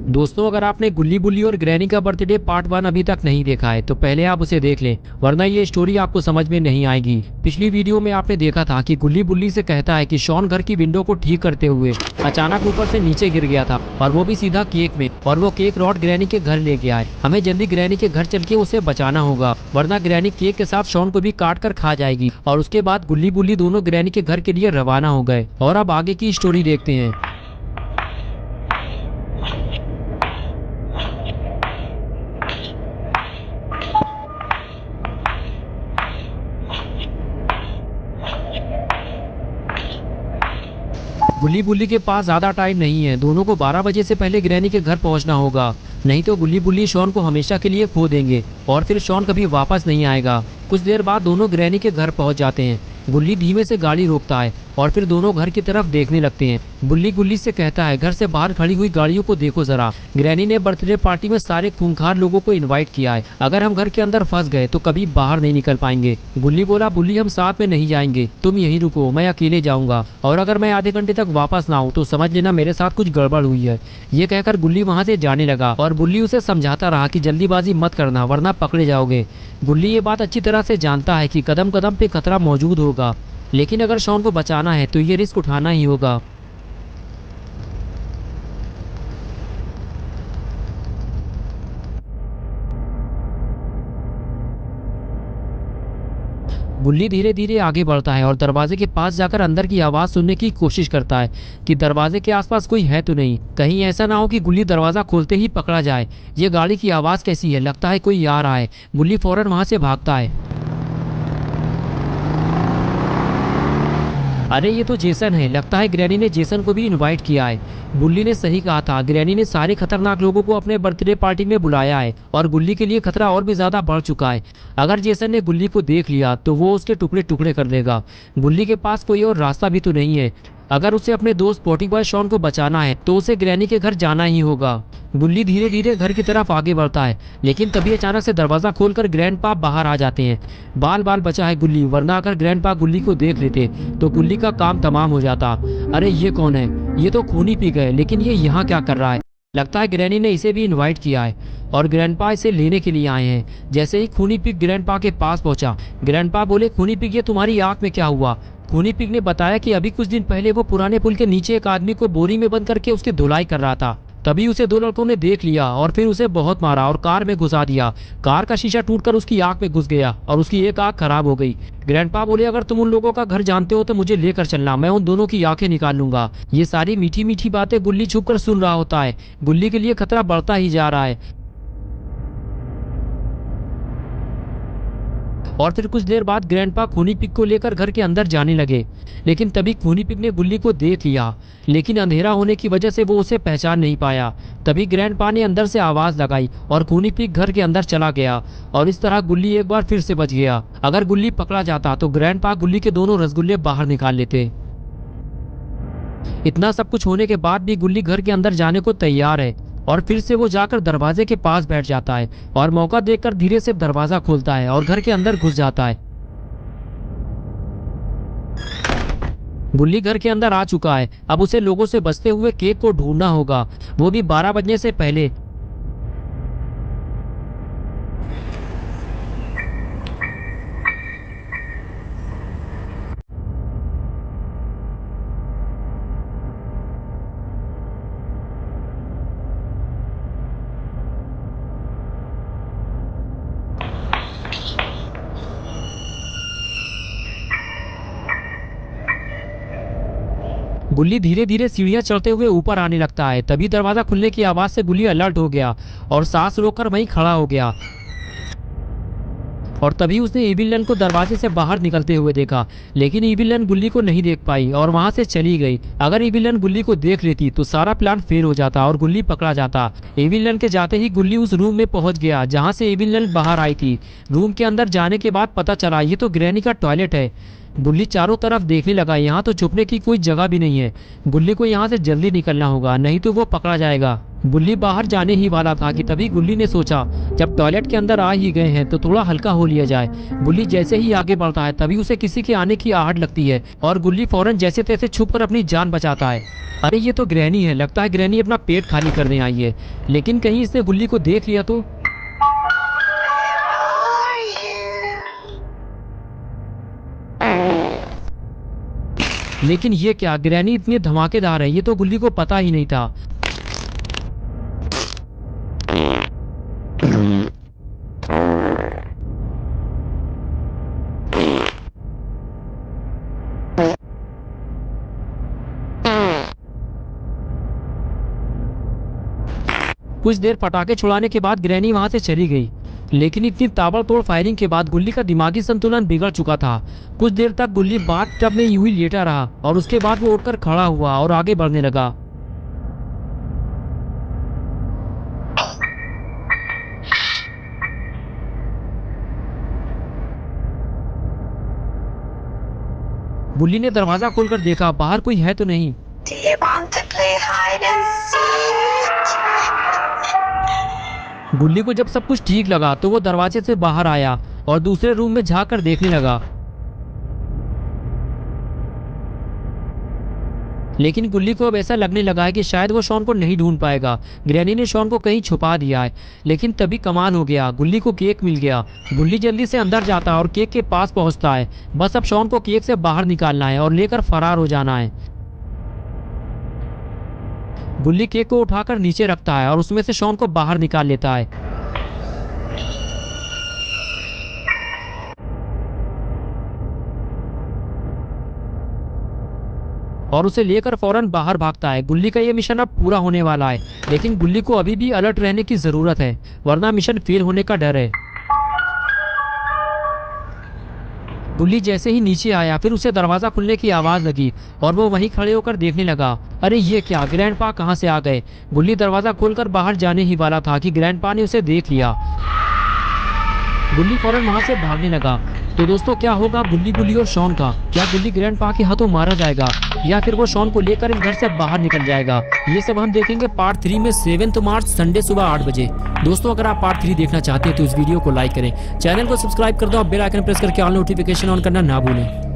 दोस्तों, अगर आपने गुल्ली बुल्ली और ग्रैनी का बर्थडे पार्ट 1 अभी तक नहीं देखा है तो पहले आप उसे देख लें, वरना ये स्टोरी आपको समझ में नहीं आएगी। पिछली वीडियो में आपने देखा था कि गुल्ली बुल्ली से कहता है कि शॉन घर की विंडो को ठीक करते हुए अचानक ऊपर से नीचे गिर गया था, और वो भी सीधा केक में, और वो केक रॉड ग्रैनी के घर ले गया है। हमें जल्दी ग्रैनी के घर चल के उसे बचाना होगा, वरना ग्रैनी केक के साथ शॉन को भी काट कर खा जाएगी। और उसके बाद गुल्ली बुल्ली दोनों ग्रैनी के घर के लिए रवाना हो गए। और अब आगे की स्टोरी देखते हैं। गुल्ली बुल्ली के पास ज्यादा टाइम नहीं है। दोनों को 12 बजे से पहले ग्रैनी के घर पहुंचना होगा, नहीं तो गुल्ली बुल्ली शॉन को हमेशा के लिए खो देंगे और फिर शॉन कभी वापस नहीं आएगा। कुछ देर बाद दोनों ग्रैनी के घर पहुंच जाते हैं। गुल्ली धीमे से गाड़ी रोकता है और फिर दोनों घर की तरफ देखने लगते हैं। बुल्ली गुल्ली से कहता है, घर से बाहर खड़ी हुई गाड़ियों को देखो जरा। ग्रैनी ने बर्थडे पार्टी में सारे खूंखार लोगों को इनवाइट किया है। अगर हम घर के अंदर फंस गए तो कभी बाहर नहीं निकल पाएंगे। गुल्ली बोला, बुल्ली हम साथ में नहीं जाएंगे, तुम यहीं रुको, मैं अकेले जाऊंगा, और अगर मैं आधे घंटे तक वापस ना आऊं तो समझ लेना मेरे साथ कुछ गड़बड़ हुई है। ये कहकर गुल्ली वहां से जाने लगा और बुल्ली उसे समझाता रहा कि जल्दीबाजी मत करना वरना पकड़े जाओगे। गुल्ली ये बात अच्छी तरह से जानता है कि कदम कदम पे खतरा मौजूद होगा, लेकिन अगर शॉन को बचाना है तो ये रिस्क उठाना ही होगा। गुल्ली धीरे धीरे आगे बढ़ता है और दरवाजे के पास जाकर अंदर की आवाज सुनने की कोशिश करता है कि दरवाजे के आसपास कोई है तो नहीं। कहीं ऐसा ना हो कि गुल्ली दरवाजा खोलते ही पकड़ा जाए। ये गाड़ी की आवाज कैसी है, लगता है कोई आ रहा है। गुल्ली फौरन वहां से भागता है। अरे ये तो जेसन है, लगता है ग्रैनी ने जेसन को भी इनवाइट किया है। गुल्ली ने सही कहा था, ग्रैनी ने सारे खतरनाक लोगों को अपने बर्थडे पार्टी में बुलाया है और गुल्ली के लिए खतरा और भी ज्यादा बढ़ चुका है। अगर जेसन ने गुल्ली को देख लिया तो वो उसके टुकड़े टुकड़े कर देगा। गुल्ली के पास कोई और रास्ता भी तो नहीं है। अगर उसे अपने दोस्त पोटी बॉय शॉन को बचाना है तो उसे ग्रैनी के घर जाना ही होगा। गुल्ली धीरे धीरे घर की तरफ आगे बढ़ता है, लेकिन तभी अचानक से दरवाजा खोलकर ग्रैंडपा बाहर आ जाते हैं। बाल बाल बचा है गुल्ली, वरना अगर ग्रैंडपा गुल्ली को देख लेते तो गुल्ली का काम तमाम हो जाता। अरे ये कौन है, ये तो खूनी पी गए, लेकिन ये यहाँ क्या कर रहा है। लगता है ग्रैनी ने इसे भी इनवाइट किया है और ग्रैंडपा इसे लेने के लिए आए हैं। जैसे ही खूनी पिग ग्रैंडपा के पास पहुंचा, ग्रैंडपा बोले, खूनी पिग ये तुम्हारी आंख में क्या हुआ। खूनी पिग ने बताया कि अभी कुछ दिन पहले वो पुराने पुल के नीचे एक आदमी को बोरी में बंद करके उसकी धुलाई कर रहा था। तभी उसे दो लड़कों ने देख लिया और फिर उसे बहुत मारा और कार में घुसा दिया। कार का शीशा टूटकर उसकी आंख में घुस गया और उसकी एक आंख खराब हो गई। ग्रैंडपा बोले, अगर तुम उन लोगों का घर जानते हो तो मुझे लेकर चलना, मैं उन दोनों की आंखें निकाल लूंगा। ये सारी मीठी मीठी बातें गुल्ली छुप कर सुन रहा होता है। गुल्ली के लिए खतरा बढ़ता ही जा रहा है। और फिर कुछ देर बाद ग्रैंडपा खूनी पिग को लेकर घर के अंदर जाने लगे, लेकिन तभी खूनी पिग ने गुल्ली को देख लिया, लेकिन अंधेरा होने की वजह से वो उसे पहचान नहीं पाया। तभी ग्रैंडपा ने अंदर से आवाज लगाई और खूनी पिग घर के अंदर चला गया, और इस तरह गुल्ली एक बार फिर से बच गया। अगर गुल्ली पकड़ा जाता तो ग्रैंडपा गुल्ली के दोनों रसगुल्ले बाहर निकाल लेते। इतना सब कुछ होने के बाद भी गुल्ली घर के अंदर जाने को तैयार है, और फिर से वो जाकर दरवाजे के पास बैठ जाता है और मौका देखकर धीरे से दरवाजा खोलता है और घर के अंदर घुस जाता है। गुल्ली घर के अंदर आ चुका है। अब उसे लोगों से बचते हुए केक को ढूंढना होगा, वो भी 12 बजने से पहले। गुल्ली धीरे धीरे सीढ़ियां चढ़ते हुए ऊपर आने लगता है। तभी दरवाजा खुलने की आवाज से गुल्ली अलर्ट हो गया और सांस रोककर वहीं खड़ा हो गया। और तभी उसने इविलन को दरवाजे से बाहर निकलते हुए देखा, लेकिन इविलन गुल्ली को नहीं देख पाई और वहां से चली गई। अगर इविलन गुल्ली को देख लेती तो सारा प्लान फेल हो जाता और गुल्ली पकड़ा जाता। इविलन के जाते ही गुल्ली उस रूम में पहुंच गया जहां से इविलन बाहर आई थी। रूम के अंदर जाने के बाद पता चला ये तो ग्रैनी का टॉयलेट है। गुल्ली चारों तरफ देखने लगा, यहाँ तो छुपने की कोई जगह भी नहीं है। गुल्ली को यहाँ से जल्दी निकलना होगा, नहीं तो वो पकड़ा जाएगा। बुल्ली बाहर जाने ही वाला था कि तभी गुल्ली ने सोचा जब टॉयलेट के अंदर आ ही गए हैं तो थोड़ा हल्का हो लिया जाए। बुल्ली जैसे ही आगे बढ़ता है तभी उसे किसी के आने की आहट लगती है और गुल्ली फौरन जैसे तैसे छुपकर अपनी जान बचाता है। अरे ये तो ग्रैनी है, लगता है ग्रैनी अपना पेट खाली करने आई है। लेकिन कहीं इसने गुल्ली को देख लिया तो। लेकिन ये क्या, ग्रैनी इतनी धमाकेदार है, ये तो गुल्ली को पता ही नहीं था। कुछ देर पटाखे छुड़ाने के बाद ग्रैनी वहां से चली गई। लेकिन इतनी ताबड़तोड़ फायरिंग के बाद गुल्ली का दिमागी संतुलन बिगड़ चुका था। कुछ देर तक गुल्ली बाथटब में यूं ही लेटा रहा और उसके बाद वो उठकर खड़ा हुआ और आगे बढ़ने लगा। बुल्ली ने दरवाजा खोलकर देखा, बाहर कोई है तो नहीं। Do you want to play hide and seek? गुल्ली को जब सब कुछ ठीक लगा तो वो दरवाजे से बाहर आया और दूसरे रूम में झांक कर देखने लगा। लेकिन गुल्ली को अब ऐसा लगने लगा है कि शायद वो शॉन को नहीं ढूंढ पाएगा। ग्रैनी ने शॉन को कहीं छुपा दिया है। लेकिन तभी कमाल हो गया, गुल्ली को केक मिल गया। गुल्ली जल्दी से अंदर जाता है और केक के पास पहुंचता है। बस अब शॉन को केक से बाहर निकालना है और लेकर फरार हो जाना है। गुल्ली केक को उठाकर नीचे रखता है और उसमें से शॉन को बाहर निकाल लेता है। और उसे लेकर फौरन बाहर भागता है। गुल्ली का ये मिशन अब पूरा होने वाला है, लेकिन गुल्ली को अभी भी अलर्ट रहने की जरूरत है, वरना मिशन फेल होने का डर है। गुल्ली जैसे ही नीचे आया फिर उसे दरवाजा खुलने की आवाज लगी और वो वहीं खड़े होकर देखने लगा। अरे ये क्या, ग्रैंडपा कहाँ से आ गए? गुल्ली दरवाजा खोलकर बाहर जाने ही वाला था कि ग्रैंडपा ने उसे देख लिया। गुल्ली फौरन वहां से भागने लगा। तो दोस्तों क्या होगा गुल्ली और शॉन का? क्या गुल्ली ग्रैंडपा के हाथों मारा जाएगा या फिर वो शॉन को लेकर इस घर से बाहर निकल जाएगा? ये सब हम देखेंगे पार्ट 3 में 7 मार्च संडे सुबह 8 बजे। दोस्तों अगर आप पार्ट 3 देखना चाहते हैं तो इस वीडियो को लाइक करें, चैनल को सब्सक्राइब कर दो और बेल आइकन प्रेस करके ऑल नोटिफिकेशन ऑन करना ना भूलें।